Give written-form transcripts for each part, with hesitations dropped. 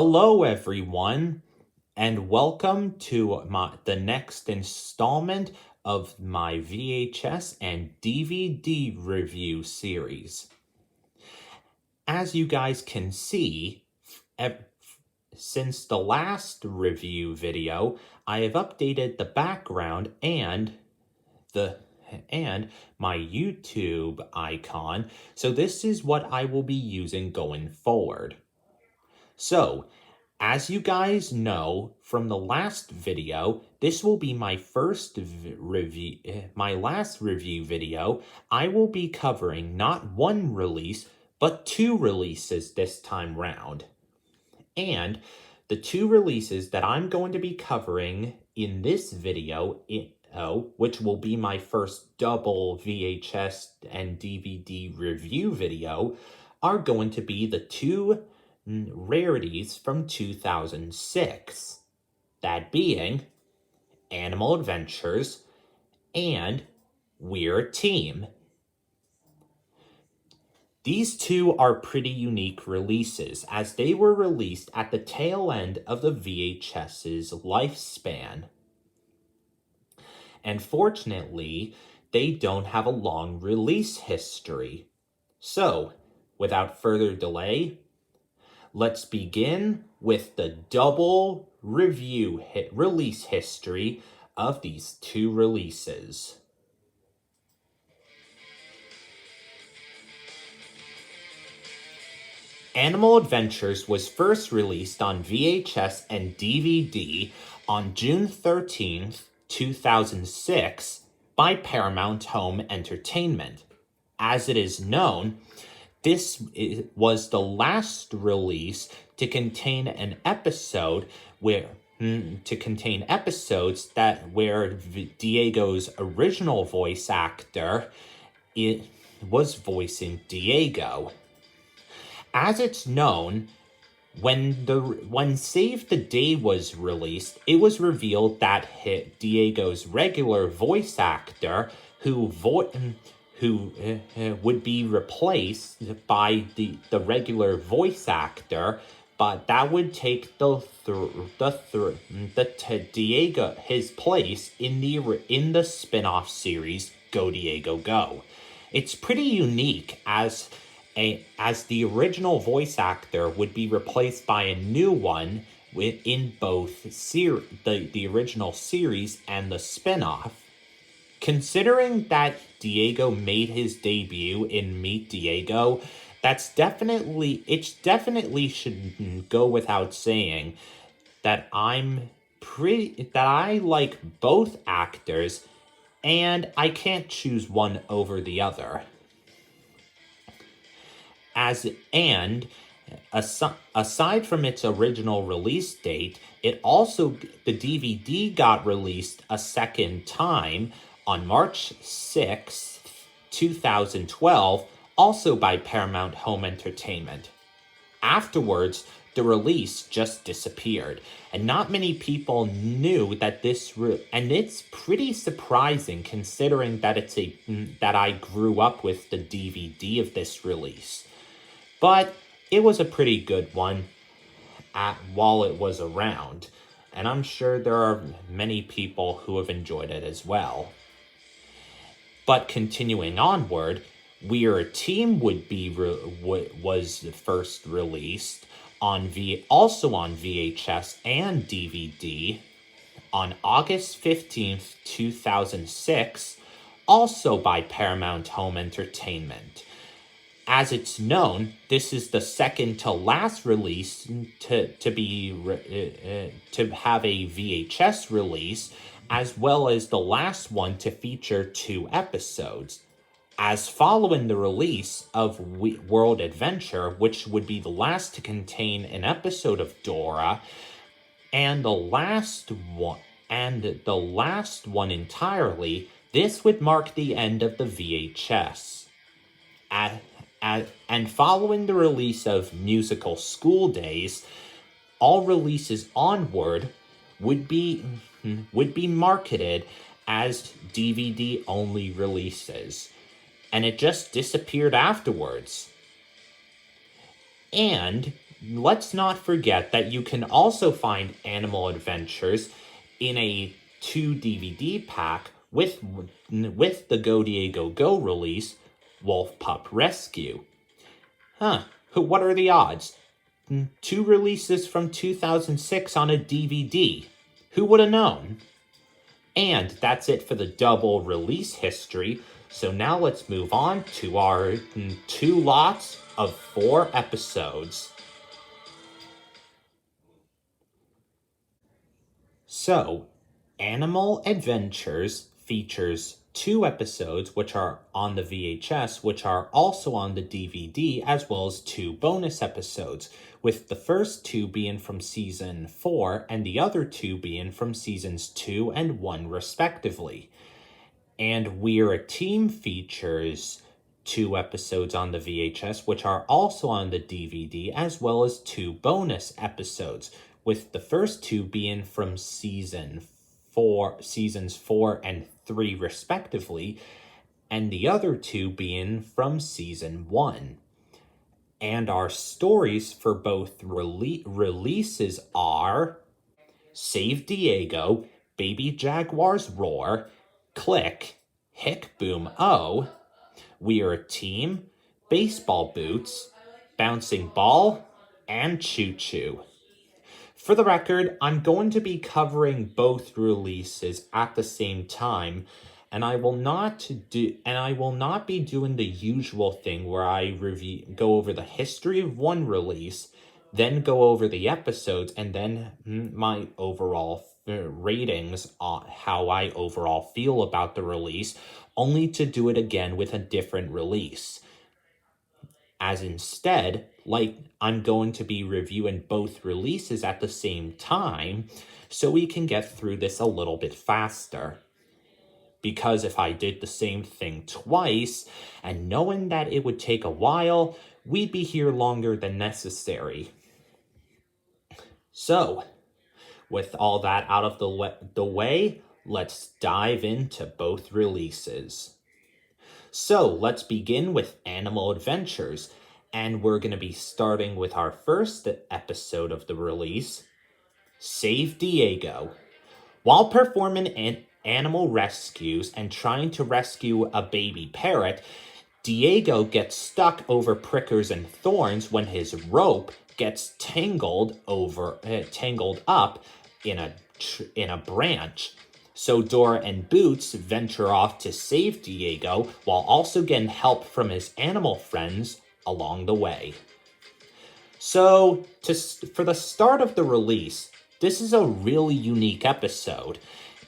Hello, everyone, and welcome to the next installment of my VHS and DVD review series. As you guys can see, since the last review video, I have updated the background and my YouTube icon, so this is what I will be using going forward. So, as you guys know from the last video, this will be my last review video. I will be covering not one release, but two releases this time round. And the two releases that I'm going to be covering in this video, which will be my first double VHS and DVD review video, are going to be the two rarities from 2006, that being Animal Adventures and We're a Team. These two are pretty unique releases, as they were released at the tail end of the VHS's lifespan. And fortunately, they don't have a long release history. So, without further delay, let's begin with the double release history of these two releases. Animal Adventures was first released on VHS and DVD on June 13th, 2006 by Paramount Home Entertainment. As it is known, this was the last release to contain an episode where Diego's original voice actor was voicing Diego. As it's known, when Save the Day was released, it was revealed that Diego's regular voice actor, who would be replaced by the regular voice actor, but that would take Diego his place in the spin-off series Go Diego Go. It's pretty unique as the original voice actor would be replaced by a new one in both the original series and the spin-off. Considering that Diego made his debut in Meet Diego, it definitely should go without saying that I like both actors, and I can't choose one over the other. Aside from its original release date, the DVD got released a second time on March 6, 2012, also by Paramount Home Entertainment. Afterwards, the release just disappeared, and not many people knew that and it's pretty surprising considering that I grew up with the DVD of this release. But it was a pretty good one while it was around, and I'm sure there are many people who have enjoyed it as well. But continuing onward, We're a Team was first released also on VHS and DVD on August 15th, 2006, also by Paramount Home Entertainment. As it's known, this is the second to last release to have a VHS release, as well as the last one to feature two episodes. As following the release of World Adventure, which would be the last to contain an episode of Dora, and the last one entirely, this would mark the end of the VHS. And following the release of Musical School Days, all releases onward would be marketed as DVD-only releases, and it just disappeared afterwards. And let's not forget that you can also find Animal Adventures in a 2 DVD pack with the Go Diego Go release, Wolf Pup Rescue. What are the odds? 2 releases from 2006 on a DVD. Who would have known? And that's it for the double release history. So now let's move on to our 2 lots of 4 episodes. So, Animal Adventures features 2 episodes which are on the VHS, which are also on the DVD, as well as 2 bonus episodes, with the first 2 being from season 4 and the other 2 being from seasons 2 and 1 respectively. And We're a Team features 2 episodes on the VHS, which are also on the DVD, as well as 2 bonus episodes, with the first 2 being from seasons 4 and 3 respectively, and the other 2 being from season 1. And our stories for both releases are Save Diego, Baby Jaguar's Roar, Click, Hick Boom Oh, We're a Team, Baseball Boots, Bouncing Ball, and Choo Choo. For the record, I'm going to be covering both releases at the same time, and I will not be doing the usual thing where I go over the history of one release, then go over the episodes, and then my overall ratings on how I overall feel about the release, only to do it again with a different release. As instead, I'm going to be reviewing both releases at the same time, so we can get through this a little bit faster. Because if I did the same thing twice, and knowing that it would take a while, we'd be here longer than necessary. So, with all that out of the way, let's dive into both releases. So, let's begin with Animal Adventures, and we're going to be starting with our first episode of the release, Save Diego. While performing animal rescues and trying to rescue a baby parrot, Diego gets stuck over prickers and thorns when his rope gets tangled up in a branch. So Dora and Boots venture off to save Diego while also getting help from his animal friends along the way. So, for the start of the release, this is a really unique episode.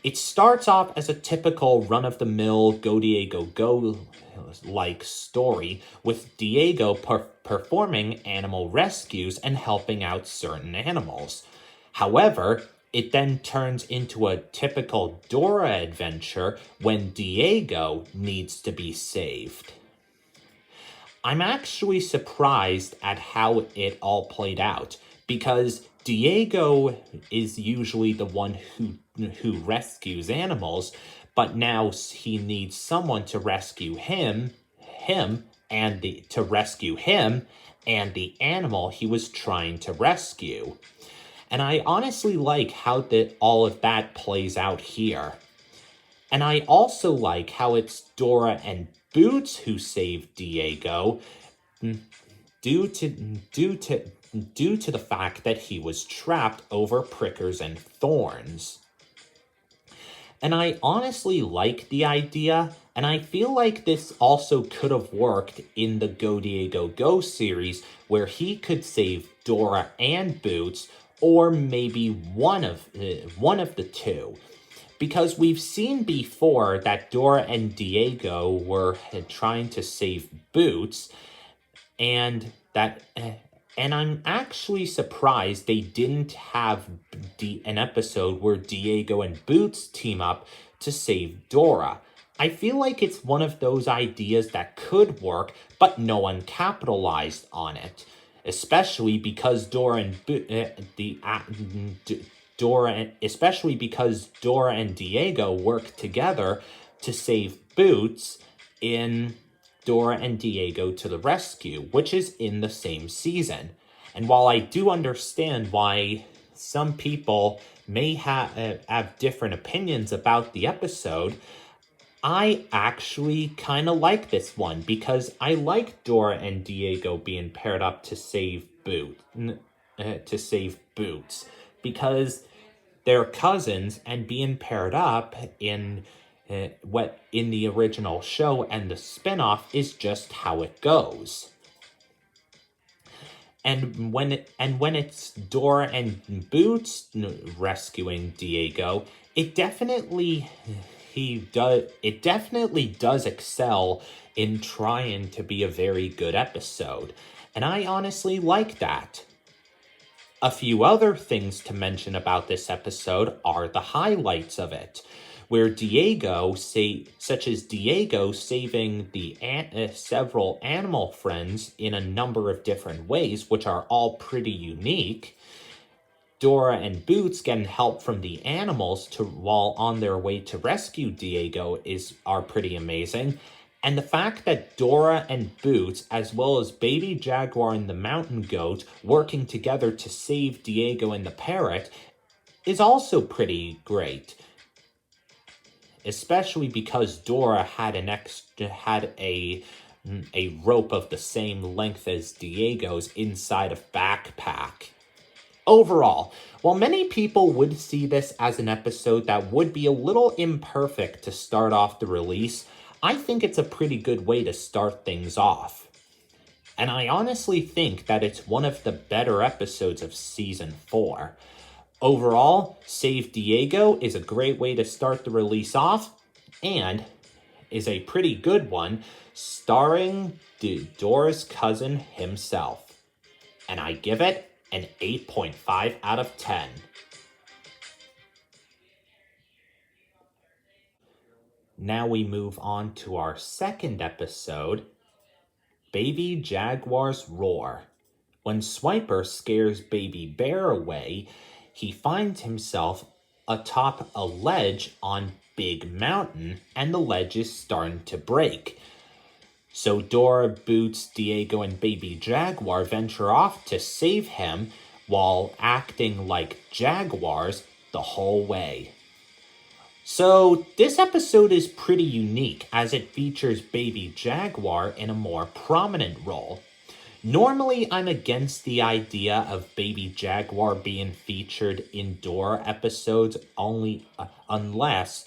It starts off as a typical run-of-the-mill Go Diego Go-like story, with Diego performing animal rescues and helping out certain animals. However, it then turns into a typical Dora adventure when Diego needs to be saved. I'm actually surprised at how it all played out, because Diego is usually the one who rescues animals, but now he needs someone to rescue him and the animal he was trying to rescue. And I honestly like how all of that plays out here. And I also like how it's Dora and Boots who save Diego due to the fact that he was trapped over prickers and thorns. And I honestly like the idea, and I feel like this also could have worked in the Go Diego Go series, where he could save Dora and Boots, or maybe one of the two. Because we've seen before that Dora and Diego were trying to save Boots, and I'm actually surprised they didn't have an episode where Diego and Boots team up to save Dora. I feel like it's one of those ideas that could work, but no one capitalized on it. Especially because Dora and Diego work together to save Boots in Dora and Diego to the Rescue, which is in the same season. And while I do understand why some people may have different opinions about the episode, I actually kind of like this one because I like Dora and Diego being paired up to save Boots, because they're cousins, and being paired up in what in the original show and the spinoff is just how it goes. And when it's Dora and Boots rescuing Diego, it definitely does excel in trying to be a very good episode. And I honestly like that. A few other things to mention about this episode are the highlights of it, where such as Diego saving the several animal friends in a number of different ways, which are all pretty unique. Dora and Boots getting help from the animals while on their way to rescue Diego are pretty amazing. And the fact that Dora and Boots, as well as Baby Jaguar and the Mountain Goat, working together to save Diego and the parrot is also pretty great. Especially because Dora had a rope of the same length as Diego's inside a backpack. Overall, while many people would see this as an episode that would be a little imperfect to start off the release, I think it's a pretty good way to start things off. And I honestly think that it's one of the better episodes of Season 4. Overall, Save Diego is a great way to start the release off, and is a pretty good one, starring Dora's cousin himself. And I give it an 8.5 out of 10. Now we move on to our second episode, Baby Jaguar's Roar. When Swiper scares Baby Bear away, he finds himself atop a ledge on Big Mountain, and the ledge is starting to break. So Dora, Boots, Diego, and Baby Jaguar venture off to save him while acting like jaguars the whole way. So this episode is pretty unique as it features Baby Jaguar in a more prominent role. Normally, I'm against the idea of Baby Jaguar being featured in Dora episodes unless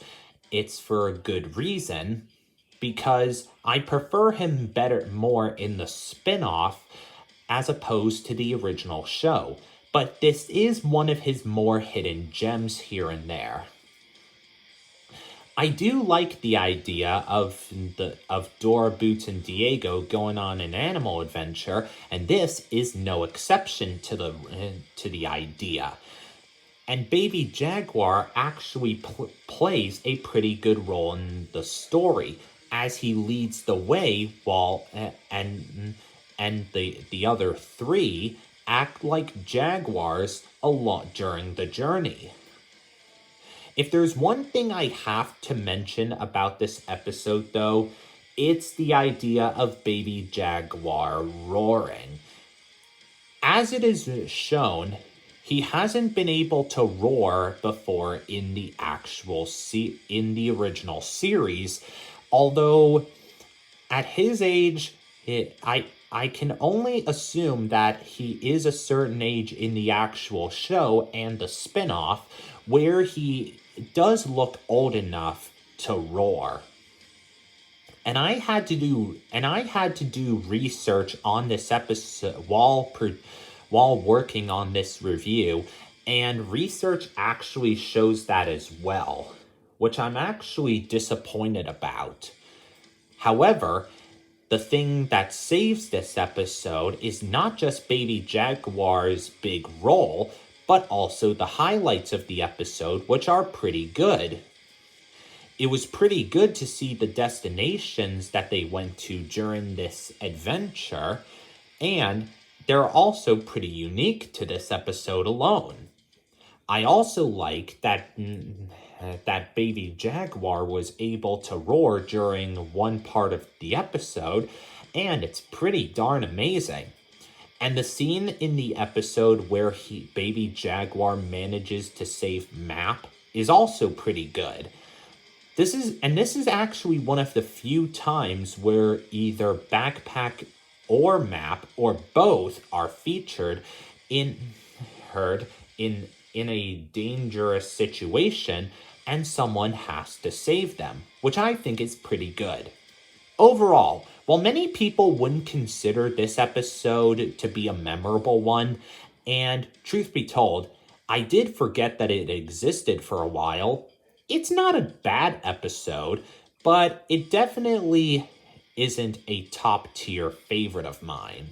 it's for a good reason, because I prefer him more in the spin-off as opposed to the original show. But this is one of his more hidden gems here and there. I do like the idea of Dora, Boots, and Diego going on an animal adventure, and this is no exception to the idea. And Baby Jaguar actually plays a pretty good role in the story, as he leads the way while and the other three act like jaguars a lot during the journey. If there's one thing I have to mention about this episode, though, it's the idea of Baby Jaguar roaring. As it is shown, he hasn't been able to roar before in the original series, although at his age, I can only assume that he is a certain age in the actual show and the spin-off where he does look old enough to roar. And I had to do research on this episode while working on this review, and research actually shows that as well, which I'm actually disappointed about. However, the thing that saves this episode is not just Baby Jaguar's big role, but also the highlights of the episode, which are pretty good. It was pretty good to see the destinations that they went to during this adventure, and they're also pretty unique to this episode alone. I also like that Baby Jaguar was able to roar during one part of the episode, and it's pretty darn amazing. And the scene in the episode where baby Jaguar manages to save Map is also pretty good. This is actually one of the few times where either Backpack or Map or both are featured in heard in a dangerous situation and someone has to save them, which I think is pretty good. Overall, while many people wouldn't consider this episode to be a memorable one, and truth be told, I did forget that it existed for a while, it's not a bad episode, but it definitely isn't a top tier favorite of mine.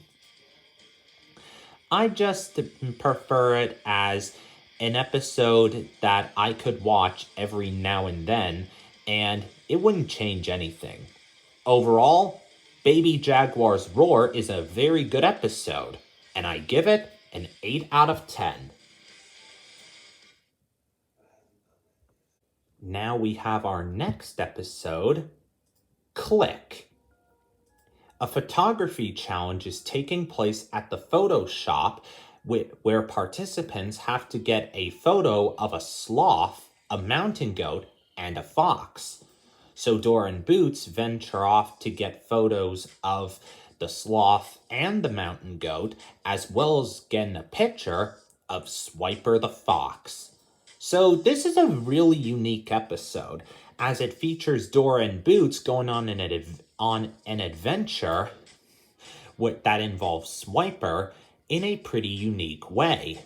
I just prefer it as an episode that I could watch every now and then, and it wouldn't change anything. Overall, Baby Jaguar's Roar is a very good episode, and I give it an 8 out of 10. Now we have our next episode, Click. A photography challenge is taking place at the photo shop where participants have to get a photo of a sloth, a mountain goat, and a fox. So Dora and Boots venture off to get photos of the sloth and the mountain goat, as well as getting a picture of Swiper the fox. So this is a really unique episode, as it features Dora and Boots going on an adventure that involves Swiper in a pretty unique way.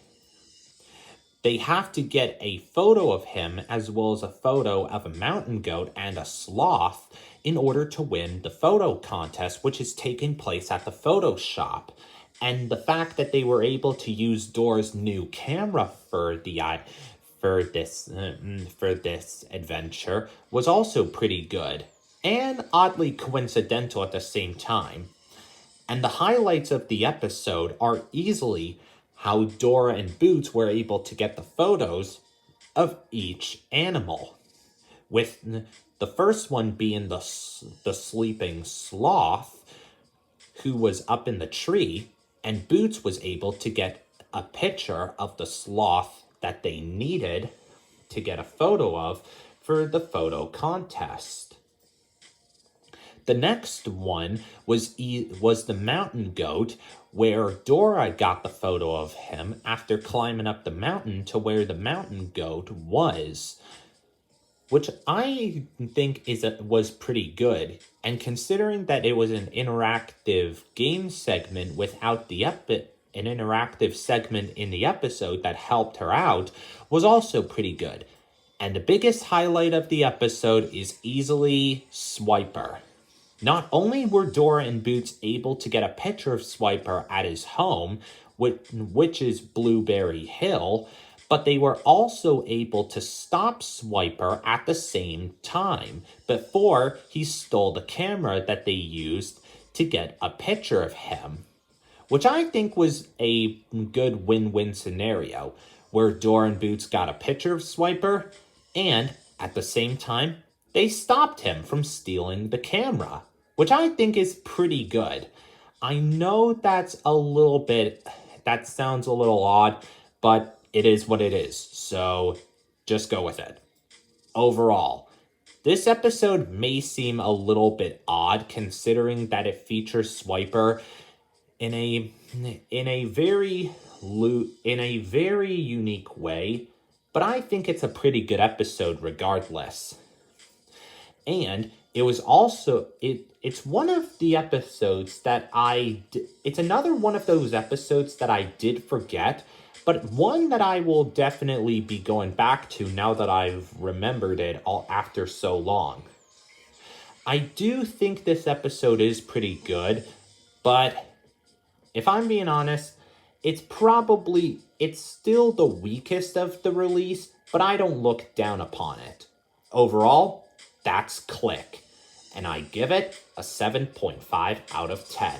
They have to get a photo of him as well as a photo of a mountain goat and a sloth in order to win the photo contest, which is taking place at the photo shop. And the fact that they were able to use Dora's new camera for this adventure was also pretty good and oddly coincidental at the same time. And the highlights of the episode are easily how Dora and Boots were able to get the photos of each animal, with the first one being the sleeping sloth who was up in the tree, and Boots was able to get a picture of the sloth that they needed to get a photo of for the photo contest. The next one was the mountain goat, where Dora got the photo of him after climbing up the mountain to where the mountain goat was, which I think was pretty good. And considering that it was an interactive game segment without an interactive segment in the episode that helped her out, was also pretty good. And the biggest highlight of the episode is easily Swiper. Not only were Dora and Boots able to get a picture of Swiper at his home, which is Blueberry Hill, but they were also able to stop Swiper at the same time before he stole the camera that they used to get a picture of him, which I think was a good win-win scenario, where Dora and Boots got a picture of Swiper, and at the same time, they stopped him from stealing the camera, which I think is pretty good. I know that sounds a little odd, but it is what it is, so just go with it. Overall, this episode may seem a little bit odd considering that it features Swiper in a very unique way, but I think it's a pretty good episode regardless. And it was also it's one of the episodes that it's another one of those episodes that I did forget, but one that I will definitely be going back to now that I've remembered it all after so long. I do think this episode is pretty good, but if I'm being honest, it's still the weakest of the release, but I don't look down upon it. Overall, that's Click, and I give it a 7.5 out of 10.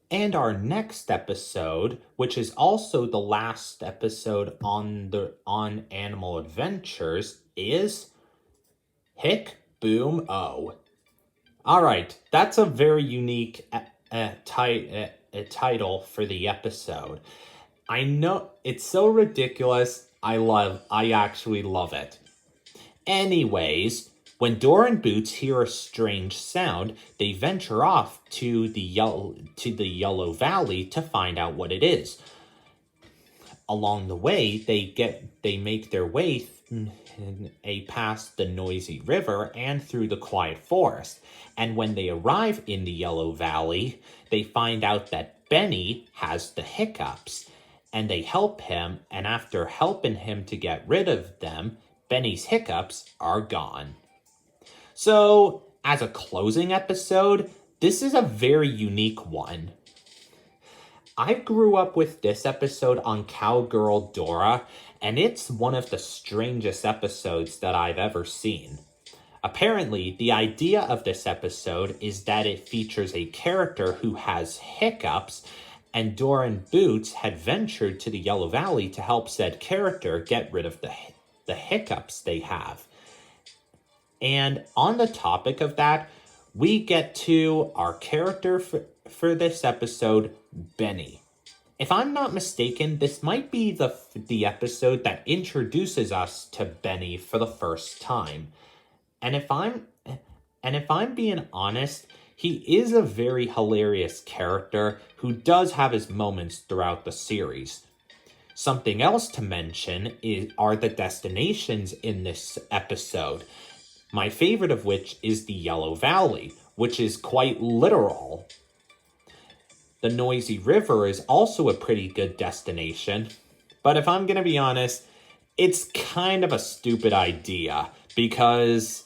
And our next episode, which is also the last episode on Animal Adventures, is Hick Boom O. All right, that's a very unique title for the episode. I know it's so ridiculous. I actually love it. Anyways, when Dora and Boots hear a strange sound, they venture off to the Yellow Valley to find out what it is. Along the way, they make their way past the noisy river and through the quiet forest. And when they arrive in the Yellow Valley, they find out that Benny has the hiccups. And they help him, and after helping him to get rid of them, Benny's hiccups are gone. So, as a closing episode, this is a very unique one. I grew up with this episode on Cowgirl Dora, and it's one of the strangest episodes that I've ever seen. Apparently, the idea of this episode is that it features a character who has hiccups, and Dora and Boots had ventured to the Yellow Valley to help said character get rid of the hiccups they have. And on the topic of that, we get to our character for this episode, Benny. If I'm not mistaken, this might be the episode that introduces us to Benny for the first time. And if I'm being honest, he is a very hilarious character who does have his moments throughout the series. Something else to mention are the destinations in this episode. My favorite of which is the Yellow Valley, which is quite literal. The noisy river is also a pretty good destination, but if I'm going to be honest, it's kind of a stupid idea because,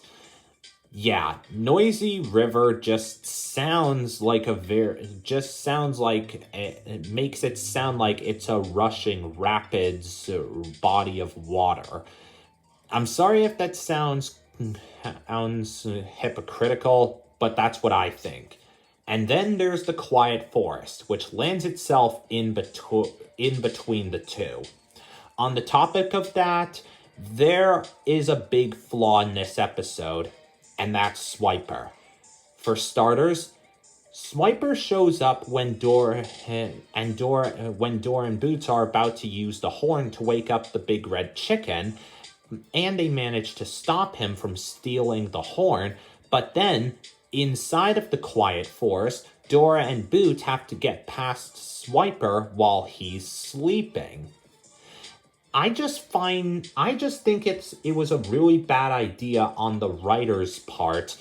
yeah, noisy river just sounds like it makes it sound like it's a rushing rapids body of water. I'm sorry if that sounds hypocritical, but that's what I think. And then there's the quiet forest, which lands itself in between the two. On the topic of that, there is a big flaw in this episode, and that's Swiper. For starters, Swiper shows up when Dora and Boots are about to use the horn to wake up the big red chicken, and they manage to stop him from stealing the horn, but then inside of the quiet forest, Dora and Boots have to get past Swiper while he's sleeping. I just think it was a really bad idea on the writer's part,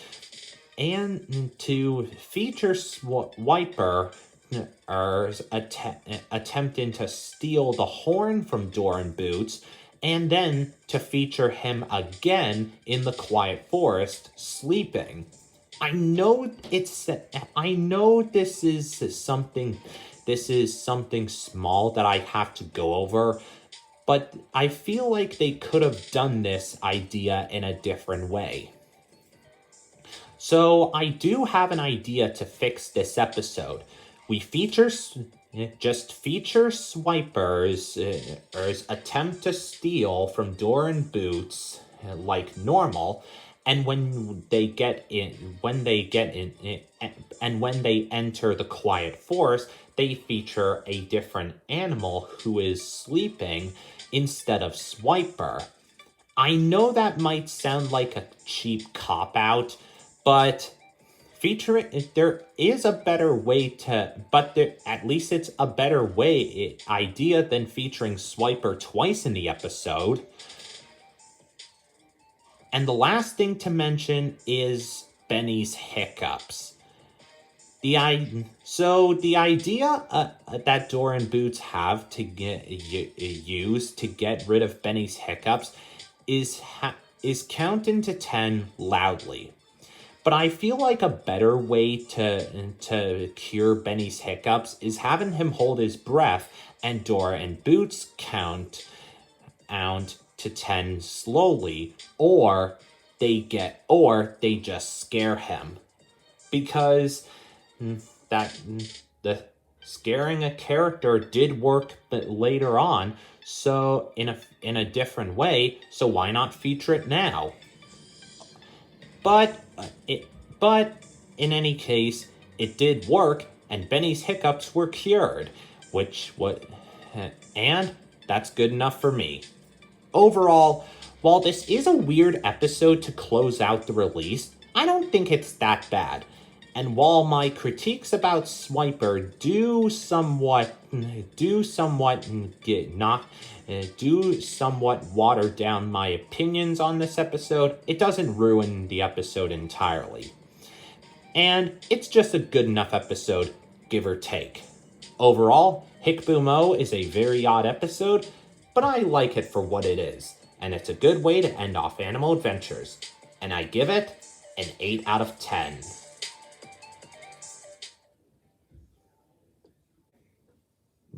and to feature Swiper attempting to steal the horn from Dora and Boots, and then to feature him again in the quiet forest sleeping. I know this is something small that I have to go over, but I feel like they could have done this idea in a different way. So I do have an idea to fix this episode. We feature Swiper's attempt to steal from Dora and Boots like normal, and when they enter the quiet forest, they feature a different animal who is sleeping instead of Swiper. I know that might sound like a cheap cop-out, but there is a better way at least it's a better idea than featuring Swiper twice in the episode. And the last thing to mention is Benny's hiccups. The idea that Dora and Boots have to use to get rid of Benny's hiccups is counting to 10 loudly. But I feel like a better way to cure Benny's hiccups is having him hold his breath and Dora and Boots count out to 10 slowly, or they just scare him. Because the scaring a character did work but later on, so in a different way, so why not feature it now? But In any case, it did work, and Benny's hiccups were cured, and that's good enough for me. Overall, while this is a weird episode to close out the release, I don't think it's that bad. And while my critiques about Swiper do somewhat water down my opinions on this episode, it doesn't ruin the episode entirely. And it's just a good enough episode, give or take. Overall, Hick Boom O is a very odd episode, but I like it for what it is, and it's a good way to end off Animal Adventures. And I give it an 8 out of 10.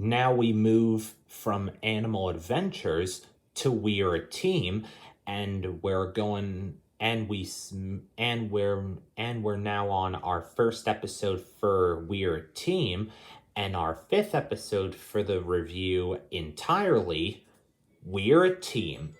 Now we move from Animal Adventures to We're a Team, and we're now on our first episode for We're a Team, and our 5th episode for the review entirely, We're a Team.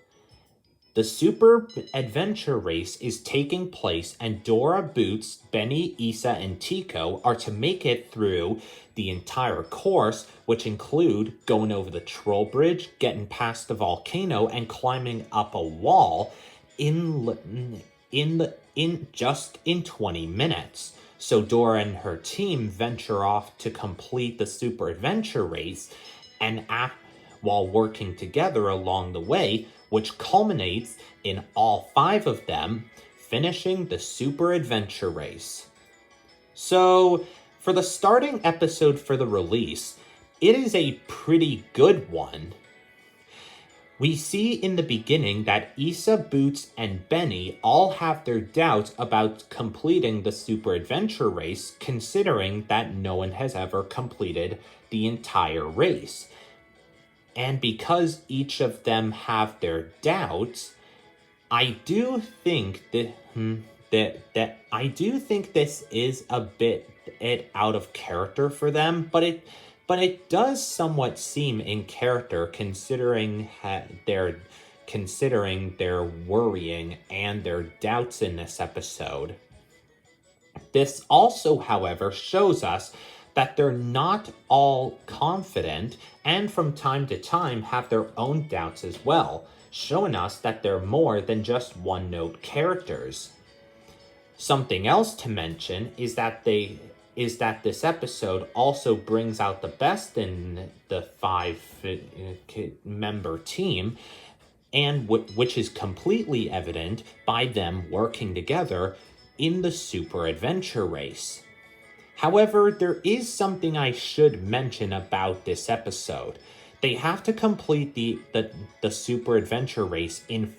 The Super Adventure Race is taking place, and Dora, Boots, Benny, Isa, and Tico are to make it through the entire course, which include going over the troll bridge, getting past the volcano, and climbing up a wall in 20 minutes. So Dora and her team venture off to complete the Super Adventure Race, and while working together along the way, which culminates in all 5 of them finishing the Super Adventure Race. So, for the starting episode for the release, it is a pretty good one. We see in the beginning that Isa, Boots, and Benny all have their doubts about completing the Super Adventure Race, considering that no one has ever completed the entire race. And because each of them have their doubts, I do think this is a bit out of character for them, but it does somewhat seem in character considering their worrying and their doubts in this episode. This also, however, shows us that they're not all confident and from time to time have their own doubts as well, showing us that they're more than just one-note characters. Something else to mention is that this episode also brings out the best in the 5-member team, and which is completely evident by them working together in the Super Adventure Race. However, there is something I should mention about this episode. They have to complete the Super Adventure Race in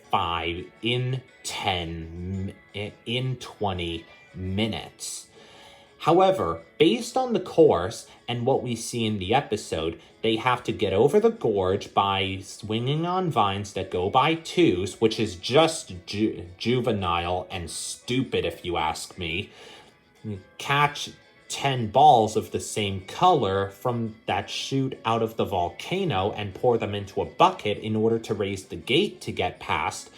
20 minutes. However, based on the course and what we see in the episode, they have to get over the gorge by swinging on vines that go by twos, which is just juvenile and stupid if you ask me. Catch 10 balls of the same color from that shoot out of the volcano and pour them into a bucket in order to raise the gate to get past,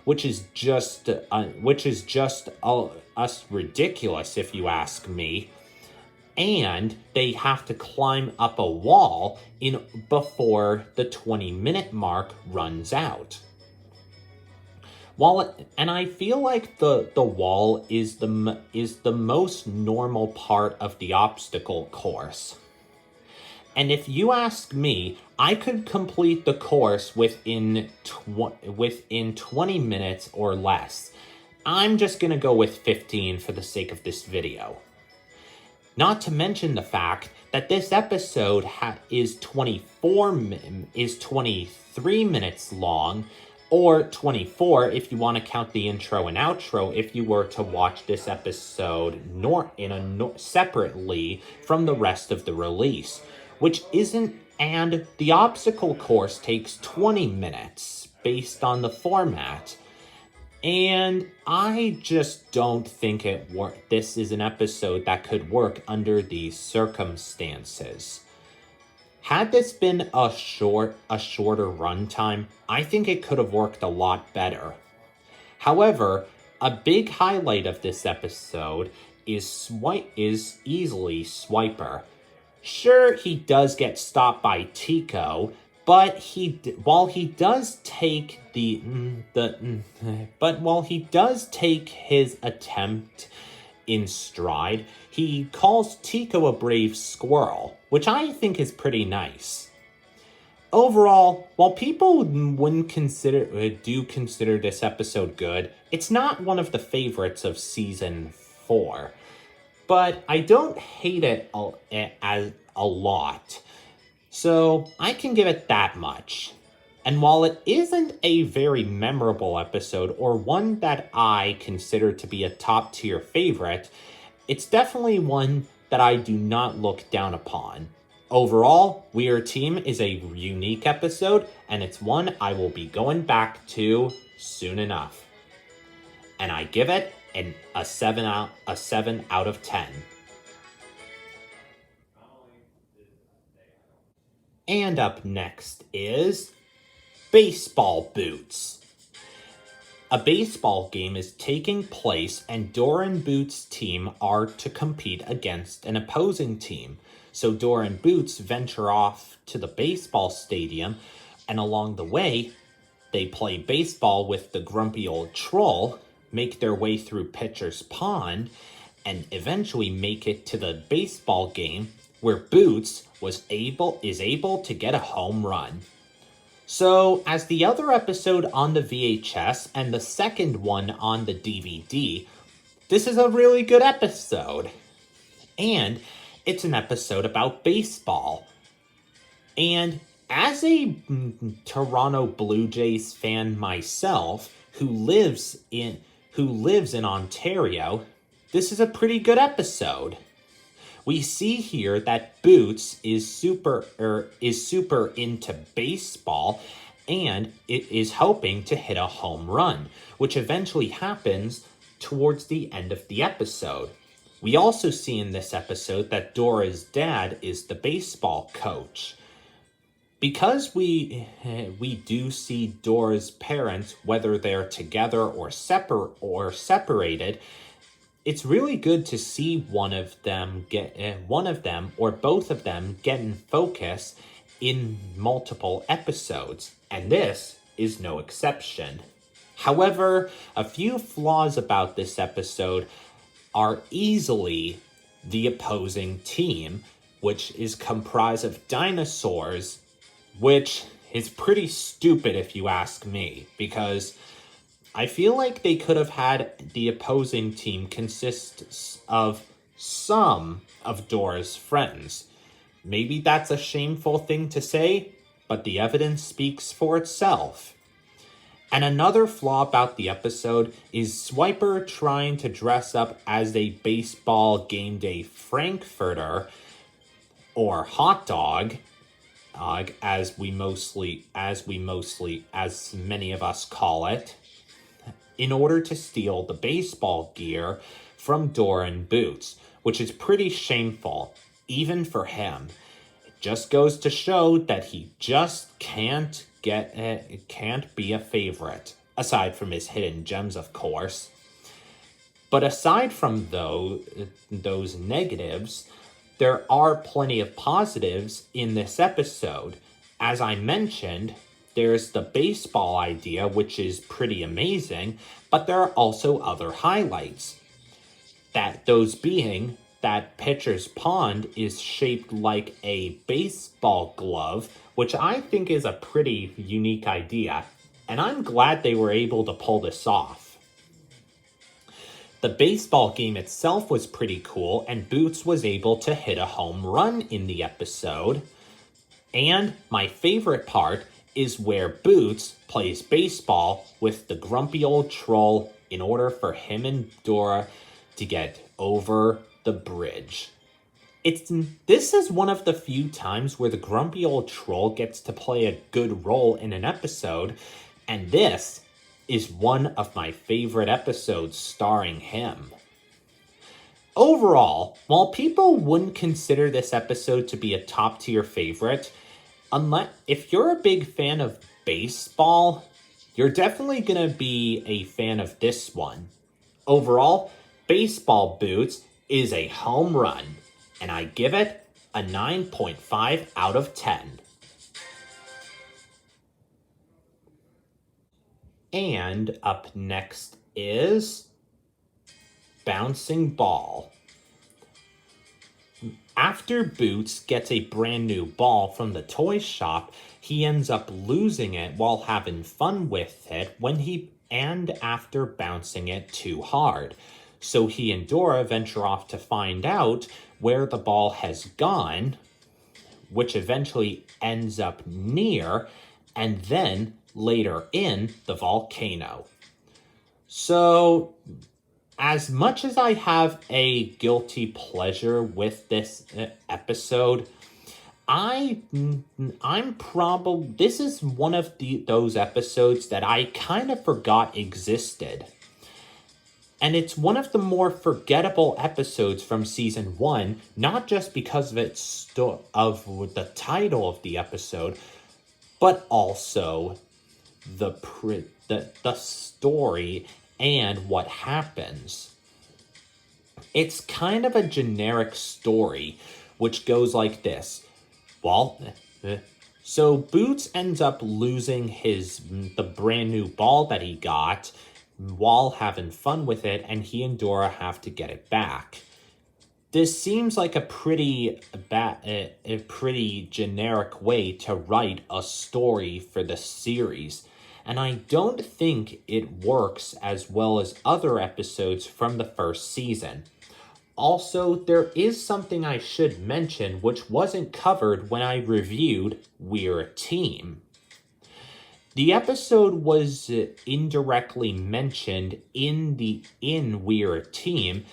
which is just ridiculous if you ask me. And they have to climb up a wall before the 20-minute mark runs out. And I feel like the wall is the most normal part of the obstacle course. And if you ask me, I could complete the course within 20 minutes or less. I'm just going to go with 15 for the sake of this video. Not to mention the fact that this episode is 23 minutes long, or 24 if you want to count the intro and outro if you were to watch this episode separately from the rest of the release, and the obstacle course takes 20 minutes based on the format. And I just don't think this is an episode that could work under these circumstances. Had this been a shorter runtime, I think it could have worked a lot better. However, a big highlight of this episode is easily Swiper. Sure, he does get stopped by Tico, but while he does take while he does take his attempt in stride, he calls Tico a brave squirrel, which I think is pretty nice. Overall, while people wouldn't consider this episode good, it's not one of the favorites of season 4. But I don't hate it as a lot, so I can give it that much. And while it isn't a very memorable episode or one that I consider to be a top tier favorite, it's definitely one that I do not look down upon. Overall, We Are a Team is a unique episode, and it's one I will be going back to soon enough. And I give it a 7 out of 10. And up next is Baseball Boots. A baseball game is taking place, and Dora and Boots' team are to compete against an opposing team. So Dora and Boots venture off to the baseball stadium, and along the way, they play baseball with the grumpy old troll, make their way through Pitcher's Pond, and eventually make it to the baseball game where Boots is able to get a home run. So, as the other episode on the VHS and the second one on the DVD, this is a really good episode. And it's an episode about baseball. And as a Toronto Blue Jays fan myself, who lives in Ontario, this is a pretty good episode. We see here that Boots is super into baseball, and it is hoping to hit a home run, which eventually happens towards the end of the episode. We also see in this episode that Dora's dad is the baseball coach. Because we do see Dora's parents, whether they're together or separated, it's really good to see one of them or both of them get in focus in multiple episodes, and this is no exception. However, a few flaws about this episode are easily the opposing team, which is comprised of dinosaurs, which is pretty stupid if you ask me, because I feel like they could have had the opposing team consist of some of Dora's friends. Maybe that's a shameful thing to say, but the evidence speaks for itself. And another flaw about the episode is Swiper trying to dress up as a baseball game day frankfurter, or hot dog, as many of us call it, in order to steal the baseball gear from Dora and Boots, which is pretty shameful, even for him. It just goes to show that he just can't be a favorite, aside from his hidden gems, of course. But aside from those negatives, there are plenty of positives in this episode. As I mentioned, there's the baseball idea, which is pretty amazing, but there are also other highlights. Those being that Pitcher's Pond is shaped like a baseball glove, which I think is a pretty unique idea, and I'm glad they were able to pull this off. The baseball game itself was pretty cool, and Boots was able to hit a home run in the episode. And my favorite part is where Boots plays baseball with the grumpy old troll in order for him and Dora to get over the bridge. This is one of the few times where the grumpy old troll gets to play a good role in an episode, and this is one of my favorite episodes starring him. Overall, while people wouldn't consider this episode to be a top tier favorite, if you're a big fan of baseball, you're definitely going to be a fan of this one. Overall, Baseball Boots is a home run, and I give it a 9.5 out of 10. And up next is Bouncing Ball. After Boots gets a brand new ball from the toy shop, he ends up losing it while having fun with it after bouncing it too hard. So he and Dora venture off to find out where the ball has gone, which eventually ends up near and then later in the volcano. So, as much as I have a guilty pleasure with this episode, this is one of those episodes that I kind of forgot existed. And it's one of the more forgettable episodes from season 1, not just because of of the title of the episode, but also the story and what happens. It's kind of a generic story, which goes like this. So Boots ends up losing the brand new ball that he got while having fun with it, and he and Dora have to get it back. This seems like a pretty generic way to write a story for the series, and I don't think it works as well as other episodes from the first season. Also, there is something I should mention which wasn't covered when I reviewed We're a Team. The episode was indirectly mentioned in We're a Team,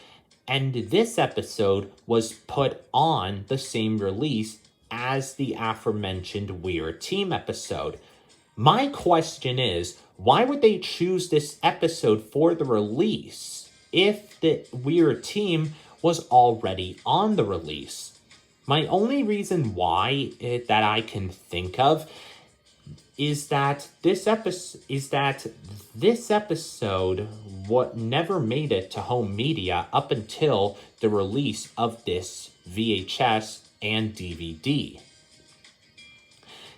and this episode was put on the same release as the aforementioned We're a Team episode. My question is, why would they choose this episode for the release if the We're a Team was already on the release? My only reason why that I can think of is that this episode never made it to home media up until the release of this VHS and DVD.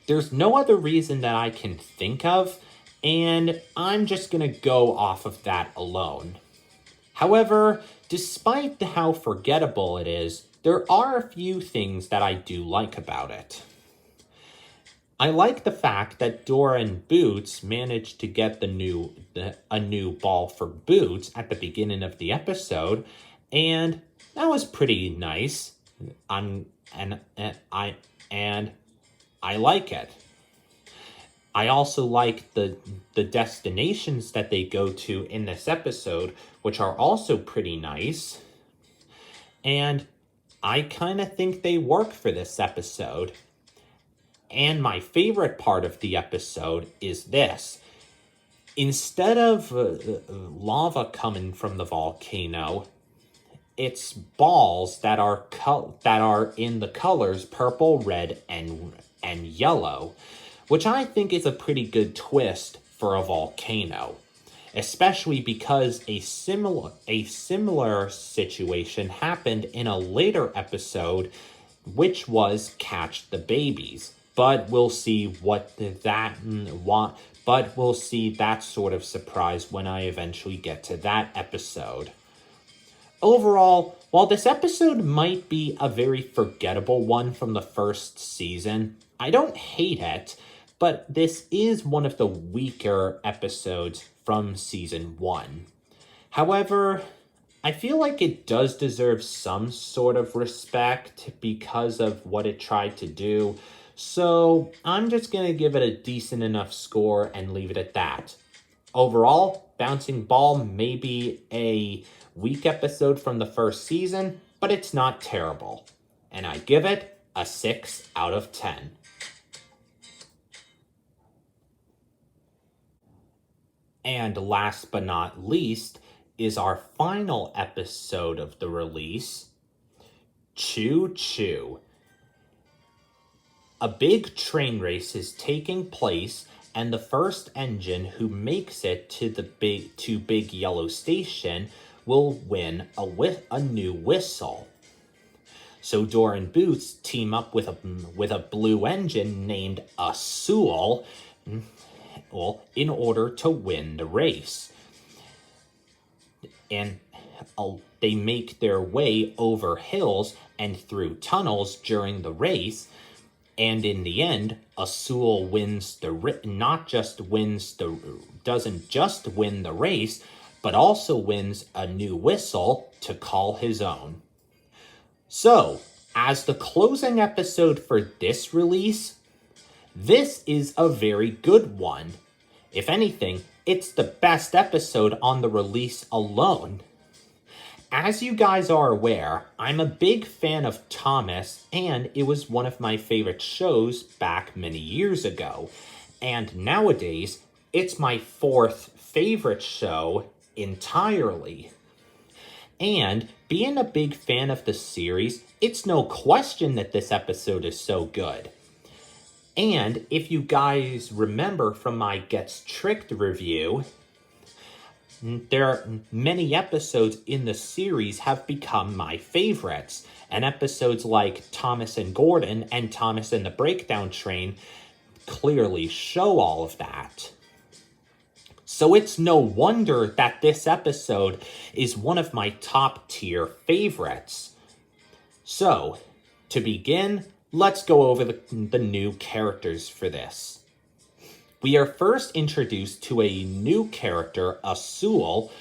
There's no other reason that I can think of, and I'm just gonna go off of that alone. However, despite how forgettable it is, there are a few things that I do like about it. I like the fact that Dora and Boots managed to get a new ball for Boots at the beginning of the episode, and that was pretty nice. And I like it. I also like the destinations that they go to in this episode, which are also pretty nice. And I kind of think they work for this episode. And my favorite part of the episode is this. Instead of lava coming from the volcano, it's balls that are in the colors purple, red, and yellow, which I think is a pretty good twist for a volcano, especially because a similar situation happened in a later episode, which was Catch the Babies. But we'll see but we'll see that sort of surprise when I eventually get to that episode. Overall, while this episode might be a very forgettable one from the first season, I don't hate it, but this is one of the weaker episodes from season 1. However, I feel like it does deserve some sort of respect because of what it tried to do. So I'm just going to give it a decent enough score and leave it at that. Overall, Bouncing Ball may be a weak episode from the first season, but it's not terrible. And I give it a 6 out of 10. And last but not least is our final episode of the release, Choo Choo. A big train race is taking place, and the first engine who makes it to Big Yellow Station will win a new whistle. So Door and Boots team up with a blue engine named Azul, in order to win the race. And they make their way over hills and through tunnels during the race. And in the end, Azul doesn't just win the race, but also wins a new whistle to call his own. So, as the closing episode for this release, this is a very good one. If anything, it's the best episode on the release alone. As you guys are aware, I'm a big fan of Thomas, and it was one of my favorite shows back many years ago. And nowadays, it's my fourth favorite show entirely. And being a big fan of the series, it's no question that this episode is so good. And if you guys remember from my Gets Tricked review, there are many episodes in the series have become my favorites. And episodes like Thomas and Gordon and Thomas and the Breakdown Train clearly show all of that. So it's no wonder that this episode is one of my top tier favorites. So, to begin, let's go over the new characters for this. We are first introduced to a new character, Azul,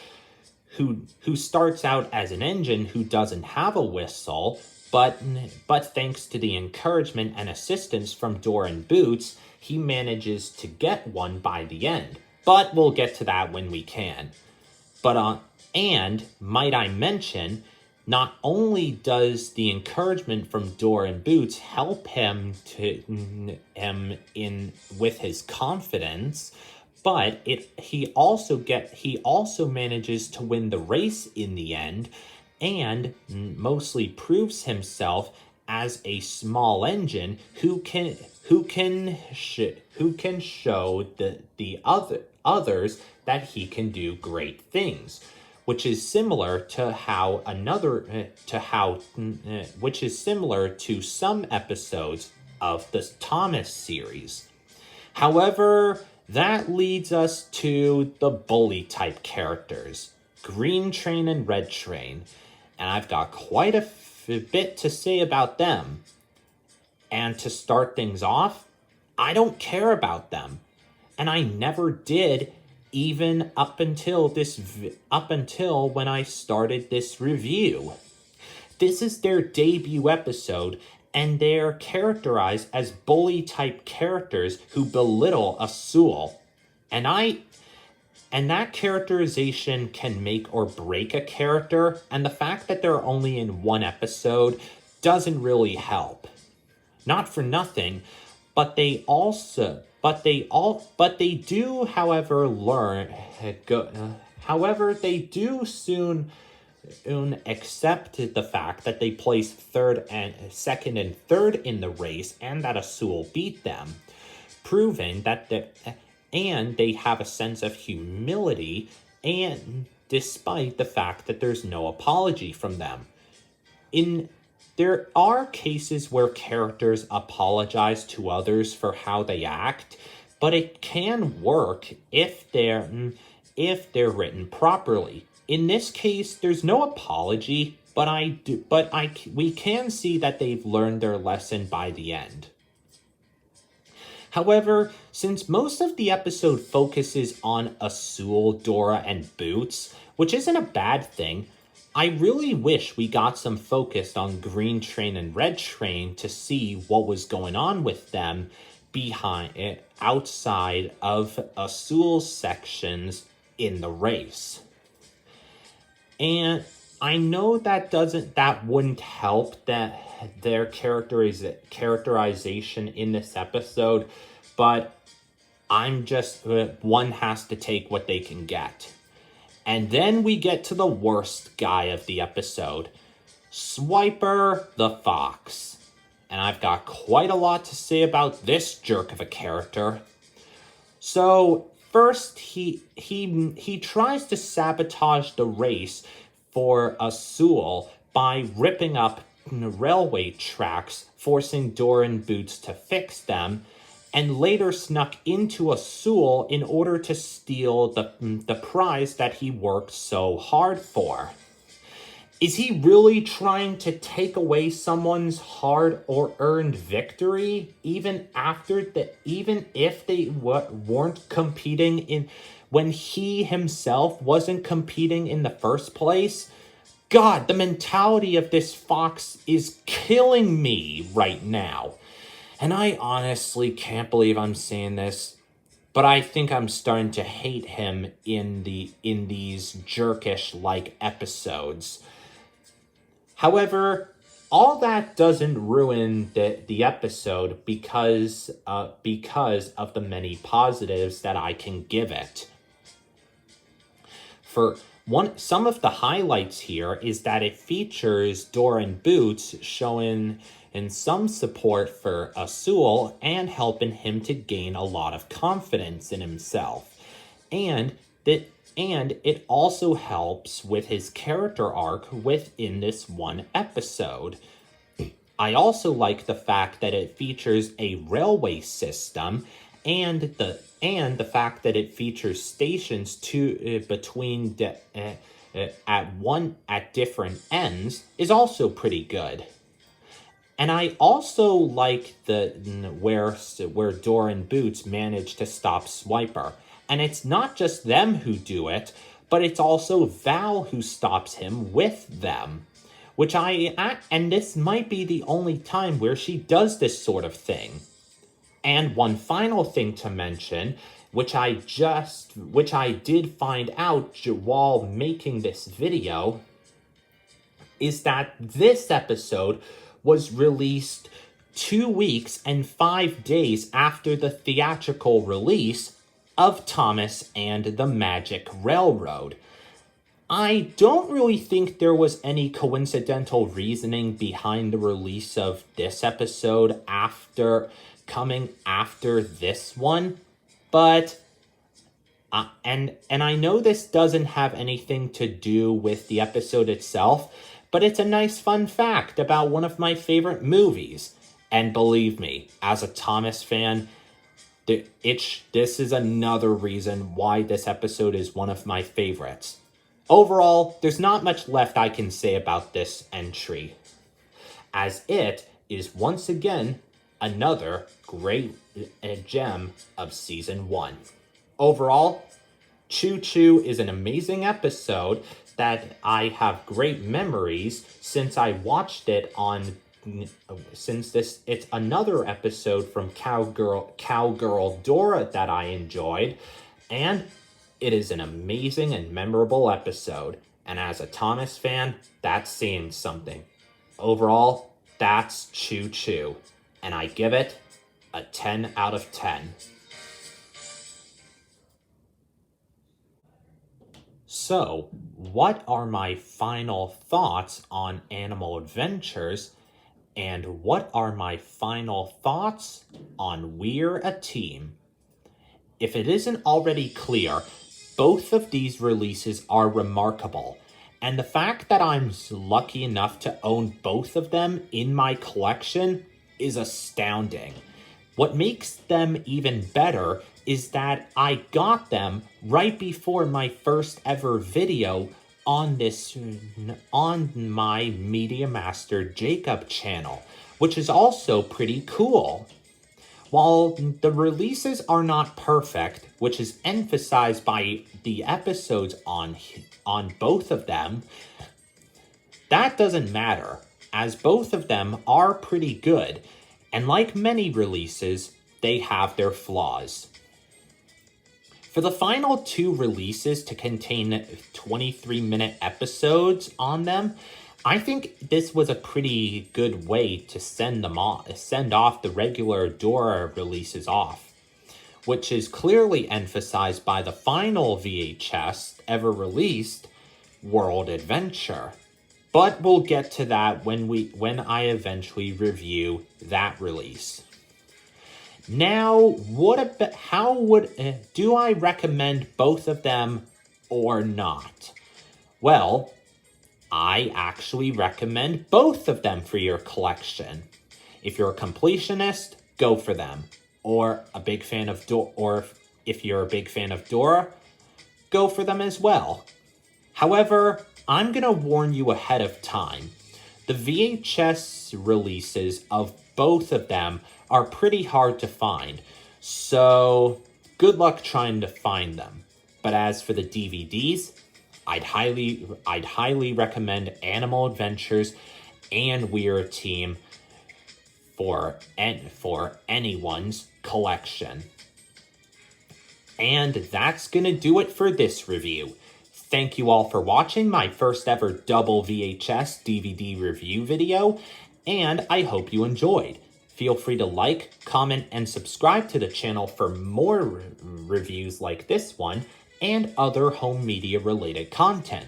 who starts out as an engine who doesn't have a whistle, but thanks to the encouragement and assistance from Door and Boots, he manages to get one by the end. But we'll get to that when we can. And might I mention, not only does the encouragement from Door and Boots help him with his confidence, but he also manages to win the race in the end, and mostly proves himself as a small engine who can show the others that he can do great things, which is similar to some episodes of the Thomas series. However, that leads us to the bully type characters, Green Train and Red Train, and I've got quite a bit to say about them. And to start things off, I don't care about them. And I never did, even up until when I started this review. This is their debut episode, and they're characterized as bully-type characters who belittle Azul. And that characterization can make or break a character, and the fact that they're only in one episode doesn't really help. Not for nothing, but they do, however, they do soon accept the fact that they placed second and third in the race, and that Azul beat them, proving that they have a sense of humility, and despite the fact that there's no apology from them. There are cases where characters apologize to others for how they act, but it can work if they're written properly. In this case, there's no apology, we can see that they've learned their lesson by the end. However, since most of the episode focuses on Azul, Dora, and Boots, which isn't a bad thing, I really wish we got some focus on Green Train and Red Train to see what was going on with them outside of Azul's sections in the race. And I know that wouldn't help their characterization in this episode, but one has to take what they can get. And then we get to the worst guy of the episode, Swiper the Fox. And I've got quite a lot to say about this jerk of a character. So, first, he tries to sabotage the race for Azul by ripping up railway tracks, forcing Doran Boots to fix them, and later snuck into Azul in order to steal the prize that he worked so hard for. Is he really trying to take away someone's hard or earned victory, even if they weren't competing in, when he himself wasn't competing in the first place? God, the mentality of this fox is killing me right now. And I honestly can't believe I'm saying this, but I think I'm starting to hate him in these jerkish-like episodes. However, all that doesn't ruin the episode because of the many positives that I can give it. Some of the highlights here is that it features Doran Boots showing some support for Azul and helping him to gain a lot of confidence in himself. And it also helps with his character arc within this one episode. I also like the fact that it features a railway system, and the fact that it features stations at different ends is also pretty good. And I also like where Doran Boots managed to stop Swiper. And it's not just them who do it, but it's also Val who stops him with them. And this might be the only time where she does this sort of thing. And one final thing to mention, which I did find out while making this video, is that this episode was released 2 weeks and 5 days after the theatrical release of Thomas and the Magic Railroad. I don't really think there was any coincidental reasoning behind the release of this episode coming after this one, but and I know this doesn't have anything to do with the episode itself, but it's a nice fun fact about one of my favorite movies. And believe me, as a Thomas fan, this is another reason why this episode is one of my favorites. Overall, there's not much left I can say about this entry, as it is once again another great gem of Season 1. Overall, Choo Choo is an amazing episode that I have great memories since I watched it it's another episode from Cowgirl Dora that I enjoyed, and it is an amazing and memorable episode, and as a Thomas fan, that's saying something. Overall, that's Choo Choo, and I give it a 10 out of 10. So, what are my final thoughts on Animal Adventures? And what are my final thoughts on We're a Team? If it isn't already clear, both of these releases are remarkable. And the fact that I'm lucky enough to own both of them in my collection is astounding. What makes them even better is that I got them right before my first ever video on my Media Master Jacob channel, which is also pretty cool. While the releases are not perfect, which is emphasized by the episodes on both of them, that doesn't matter, as both of them are pretty good, and like many releases, they have their flaws. For the final 2 releases to contain 23-minute episodes on them, I think this was a pretty good way to send off the regular Dora releases off, which is clearly emphasized by the final VHS ever released, World Adventure. But we'll get to that when I eventually review that release. Now, do I recommend both of them or not? Well, I actually recommend both of them for your collection. If you're a completionist, go for them. Or a big fan of or if you're a big fan of Dora, go for them as well. However, I'm going to warn you ahead of time. The VHS releases of both of them are pretty hard to find, so good luck trying to find them. But as for the DVDs, I'd highly recommend Animal Adventures and Weird Team for anyone's collection. And that's gonna do it for this review. Thank you all for watching my first ever double VHS DVD review video, and I hope you enjoyed. Feel free to like, comment, and subscribe to the channel for more reviews like this one and other home media related content.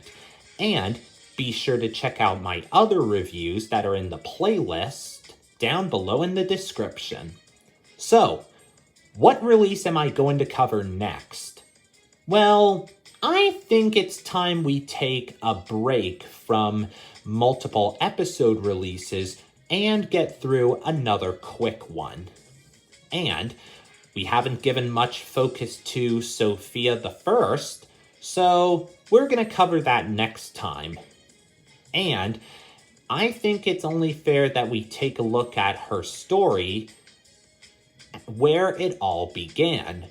And be sure to check out my other reviews that are in the playlist down below in the description. So, what release am I going to cover next? Well, I think it's time we take a break from multiple episode releases and get through another quick one. And we haven't given much focus to Sophia the First, so we're going to cover that next time. And I think it's only fair that we take a look at her story, where it all began.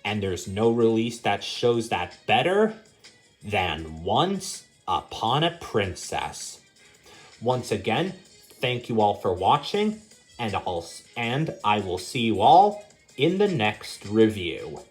And there's no release that shows that better than Once Upon a Princess. Once again, thank you all for watching, and I will see you all in the next review.